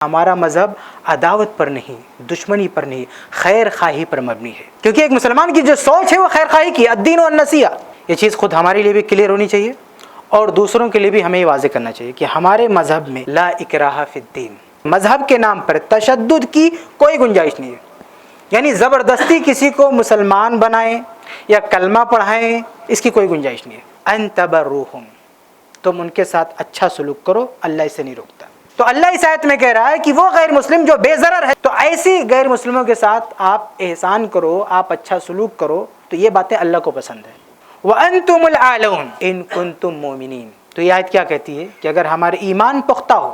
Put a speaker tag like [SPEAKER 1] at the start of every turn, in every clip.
[SPEAKER 1] ہمارا مذہب عداوت پر نہیں، دشمنی پر نہیں، خیر خواہی پر مبنی ہے، کیونکہ ایک مسلمان کی جو سوچ ہے وہ خیر خواہی کی، الدین والنصیحہ۔ یہ چیز خود ہمارے لیے بھی کلیئر ہونی چاہیے اور دوسروں کے لیے بھی ہمیں یہ واضح کرنا چاہیے کہ ہمارے مذہب میں لا اکراہ فی الدین، مذہب کے نام پر تشدد کی کوئی گنجائش نہیں ہے، یعنی زبردستی کسی کو مسلمان بنائیں یا کلمہ پڑھائیں، اس کی کوئی گنجائش نہیں ہے۔ ان تبروہم، تم ان کے ساتھ اچھا سلوک کرو، اللہ اسے نہیں روکتا۔ تو اللہ اس آیت میں کہہ رہا ہے کہ وہ غیر مسلم جو بے ضرر ہے، تو ایسی غیر مسلموں کے ساتھ آپ احسان کرو، آپ اچھا سلوک کرو، تو یہ باتیں اللہ کو پسند ہے۔ وَأَنْتُمُ الْأَعْلَوْنَ إِن كُنْتُم مُؤْمِنِينَ، تو یہ آیت کیا کہتی ہے کہ اگر ہمارا ایمان پختہ ہو،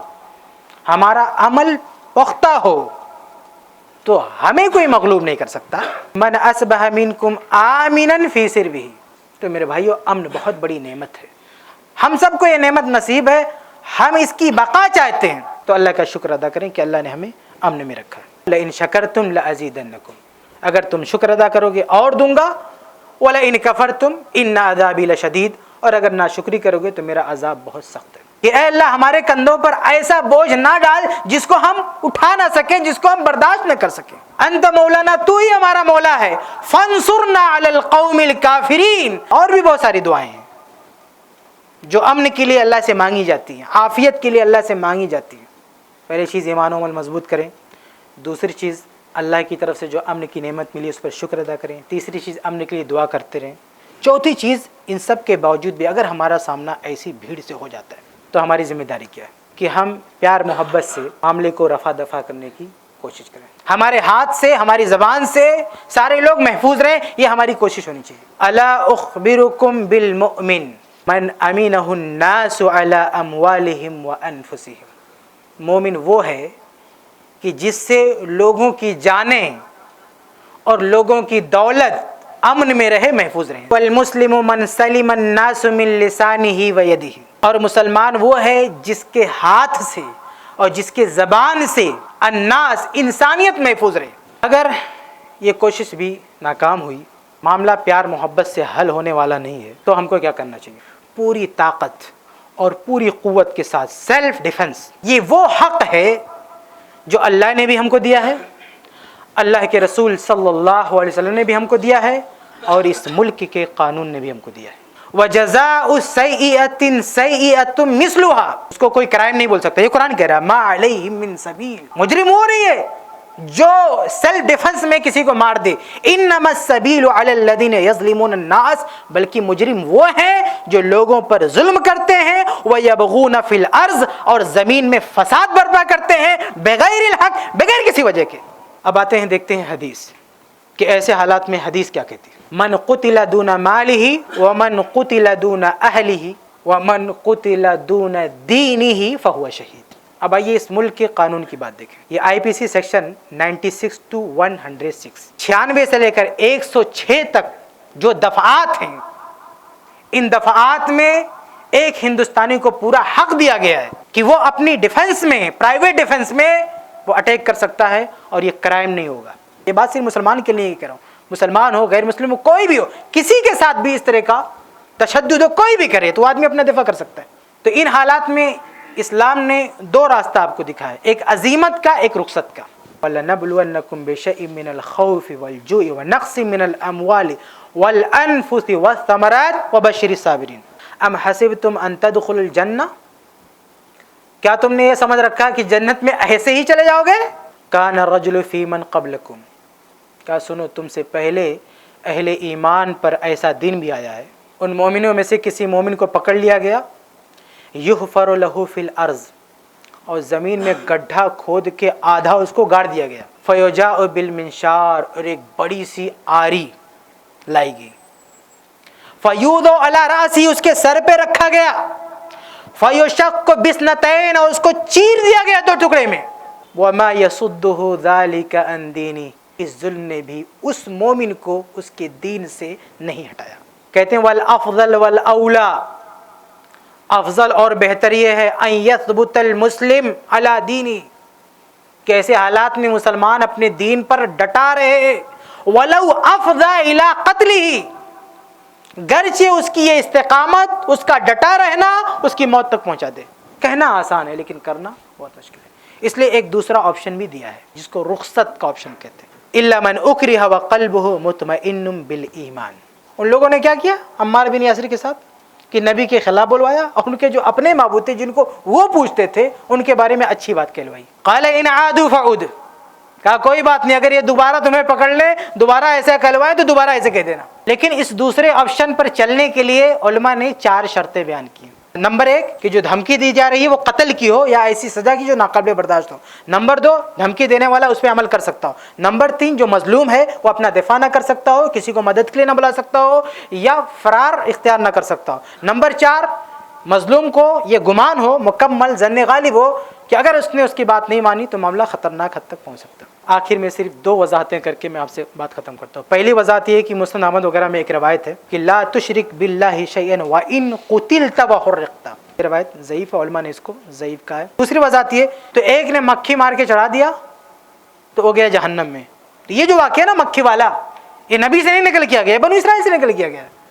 [SPEAKER 1] ہمارا عمل پختہ ہو، تو ہمیں کوئی مغلوب نہیں کر سکتا۔ مَنْ أَصْبَحَ مِنْكُمْ آمِنًا فِي سِرْبِهِ، تو میرے بھائیو، امن بہت بڑی نعمت ہے، ہم سب کو یہ نعمت نصیب ہے، ہم اس کی بقا چاہتے ہیں، تو اللہ کا شکر ادا کریں کہ اللہ نے ہمیں امن میں رکھا ہے۔ لَإِن شَكَرْتُمْ لَأَزِيدَنَّكُمْ، اگر تم شکر ادا کرو گے اور دوں گا، وَلَئِن كَفَرْتُمْ إِنَّ عَذَابِي لَشَدِيدٌ، اور اگر ناشکری کرو گے تو میرا عذاب بہت سخت ہے۔ کہ اے اللہ ہمارے کندھوں پر ایسا بوجھ نہ ڈال جس کو ہم اٹھا نہ سکیں، جس کو ہم برداشت نہ کر سکیں۔ انت مولانا، تو ہی ہمارا مولا ہے، فانصرنا علی القوم الکافرین، اور بھی بہت ساری دعائیں ہیں جو امن کے لیے اللہ سے مانگی جاتی ہیں، عافیت کے لیے اللہ سے مانگی جاتی ہیں۔ پہلی چیز ایمان و عمل مضبوط کریں، دوسری چیز اللہ کی طرف سے جو امن کی نعمت ملی اس پر شکر ادا کریں، تیسری چیز امن کے لیے دعا کرتے رہیں، چوتھی چیز ان سب کے باوجود بھی اگر ہمارا سامنا ایسی بھیڑ سے ہو جاتا ہے تو ہماری ذمہ داری کیا ہے کہ ہم پیار محبت سے معاملے کو رفع دفع کرنے کی کوشش کریں، ہمارے ہاتھ سے، ہماری زبان سے سارے لوگ محفوظ رہیں، یہ ہماری کوشش ہونی چاہیے۔ الا اخبرکم بالمؤمن من امینہ الناس علی اموالہم وانفسہم، مومن وہ ہے کہ جس سے لوگوں کی جانیں اور لوگوں کی دولت امن میں رہے، محفوظ رہے۔ والمسلم من سلم الناس من لسانہ ویدہ، اور مسلمان وہ ہے جس کے ہاتھ سے اور جس کے زبان سے الناس، انسانیت محفوظ رہے۔ اگر یہ کوشش بھی ناکام ہوئی، معاملہ پیار محبت سے حل ہونے والا نہیں ہے، تو ہم کو کیا کرنا چاہیے؟ پوری طاقت اور پوری قوت کے ساتھ سیلف ڈیفنس، یہ وہ حق ہے جو اللہ نے بھی ہم کو دیا ہے، اللہ کے رسول صلی اللہ علیہ وسلم نے بھی ہم کو دیا ہے، اور اس ملک کے قانون نے بھی ہم کو دیا ہے۔ وَجَزَاءُ سَيِّئَةٍ سَيِّئَةٌ مِثْلُهَا، اس کو کوئی کرائم نہیں بول سکتا، یہ قرآن کہہ رہا ہے مَا عَلَيْهِم مِّن سَبِيلٍ، مجرم ہو رہی ہے جو سیلف ڈیفنس میں کسی کو مار دے۔ انما السبیل علی الذین یظلمون الناس، بلکہ مجرم وہ ہیں جو لوگوں پر ظلم کرتے ہیں، ویبغون فی الارض، اور زمین میں فساد برپا کرتے ہیں، بغیر الحق، بغیر کسی وجہ کے۔ اب آتے ہیں، دیکھتے ہیں حدیث کہ ایسے حالات میں حدیث کیا کہتی ہے۔ من قتل دون مالہ ومن قتل دون اہلہ ومن قتل دون دینہ فہو شہید۔ اب آئیے اس ملک کے قانون کی بات دیکھیں۔ یہ آئی پی سی سیکشن 96 to 106، 96 سے لے کر 106 تک جو دفعات ہیں، ان دفعات میں ایک ہندوستانی کو پورا حق دیا گیا ہے کہ وہ اپنی ڈیفنس میں، پرائیویٹ ڈیفنس میں وہ اٹیک کر سکتا ہے، اور یہ کرائم نہیں ہوگا۔ یہ بات صرف مسلمان کے لیے ہی کہہ رہا ہوں، مسلمان ہو، غیر مسلم ہو، کوئی بھی ہو، کسی کے ساتھ بھی اس طرح کا تشدد ہو، کوئی بھی کرے تو آدمی اپنا دفاع کر سکتا ہے۔ تو ان حالات میں اسلام نے دو راستہ آپ کو دکھایا، ایک عزیمت کا، ایک رخصت کا۔ وَلَنَبْلُوَنَّكُمْ بِشَيْءٍ مِّنَ الْخَوْفِ وَالْجُوعِ وَنَقْصٍ مِّنَ الْأَمْوَالِ وَالْأَنفُسِ وَالثَّمَرَاتِ وَبَشِّرِ الصَّابِرِينَ أَمْ حَسِبْتُمْ أَن تَدْخُلُوا الْجَنَّةَ، کیا تم نے یہ سمجھ رکھا کہ جنت میں ایسے ہی چلے جاؤ گے؟ كَانَ الرَّجُلُ فِي مَن قَبْلَكُمْ، کیا سنو، تم سے پہلے اہل ایمان پر ایسا دن بھی آیا ہے، ان مومنوں میں سے کسی مومن کو پکڑ لیا گیا، یحفر لہ فی الارض، اور زمین میں گڈھا کھود کے آدھا اس کو گاڑ دیا گیا، فیجاء بالمنشار، اور ایک بڑی سی آری لائی گئی، فیوضع علی رأسی، اس کے سر پہ رکھا گیا، فیشق بسنتین، اور اس کو چیر دیا گیا دو ٹکڑے میں، وما یصدہ ذلک عن دینہ، اس ظلم نے بھی اس مومن کو اس کے دین سے نہیں ہٹایا۔ کہتے ہیں والافضل والاولا، افضل اور بہتر یہ ہے ان یثبت المسلم علی دینی، کہ ایسے حالات میں مسلمان اپنے دین پر ڈٹا رہے، ولو افضى الی قتلہ، گرچہ اس کی یہ استقامت، اس کا ڈٹا رہنا اس کی موت تک پہنچا دے۔ کہنا آسان ہے لیکن کرنا بہت مشکل ہے۔ اس لیے ایک دوسرا آپشن بھی دیا ہے جس کو رخصت کا آپشن کہتے ہیں، الا من اکرہ وقلبہ مطمئن بالایمان۔ ان لوگوں نے کیا کیا عمار بن یاسر کے ساتھ کہ نبی کے خلاف بلوایا اور ان کے جو اپنے معبود تھے جن کو وہ پوچھتے تھے ان کے بارے میں اچھی بات کہلوائی۔ قال ان عادوا فعود، کہا کوئی بات نہیں، اگر یہ دوبارہ تمہیں پکڑ لے، دوبارہ ایسا کہلوائے تو دوبارہ ایسے کہہ دینا۔ لیکن اس دوسرے آپشن پر چلنے کے لیے علماء نے 4 شرطیں بیان کی۔ نمبر 1 کہ جو دھمکی دی جا رہی ہے وہ قتل کی ہو یا ایسی سزا کی جو ناقابل برداشت ہو۔ نمبر 2 دھمکی دینے والا اس پہ عمل کر سکتا ہو۔ نمبر 3 جو مظلوم ہے وہ اپنا دفاع نہ کر سکتا ہو، کسی کو مدد کے لیے نہ بلا سکتا ہو یا فرار اختیار نہ کر سکتا ہو۔ نمبر 4 مظلوم کو یہ گمان ہو، مکمل ظن غالب ہو کہ اگر اس نے اس کی بات نہیں مانی تو معاملہ خطرناک حد تک پہنچ سکتا ہے۔ آخر میں صرف 2 وضاحتیں کر کے میں آپ سے بات ختم کرتا ہوں۔ پہلی وضاحت یہ ہے کہ مسند احمد وغیرہ میں ایک روایت ہے کہ لا تشرک باللہ شیئا وان قتلت وحرقت، یہ روایت ضعیف ہے، علماء نے اس کو ضعیف کہا ہے۔ دوسری وضاحت یہ تو ایک نے مکھی مار کے چڑھا دیا تو وہ گیا جہنم میں۔ یہ جو واقعہ ہے نا مکھی والا، یہ نبی سے نہیں نکل کیا گیا، بنو اسرائیل سے نکل کیا گیا۔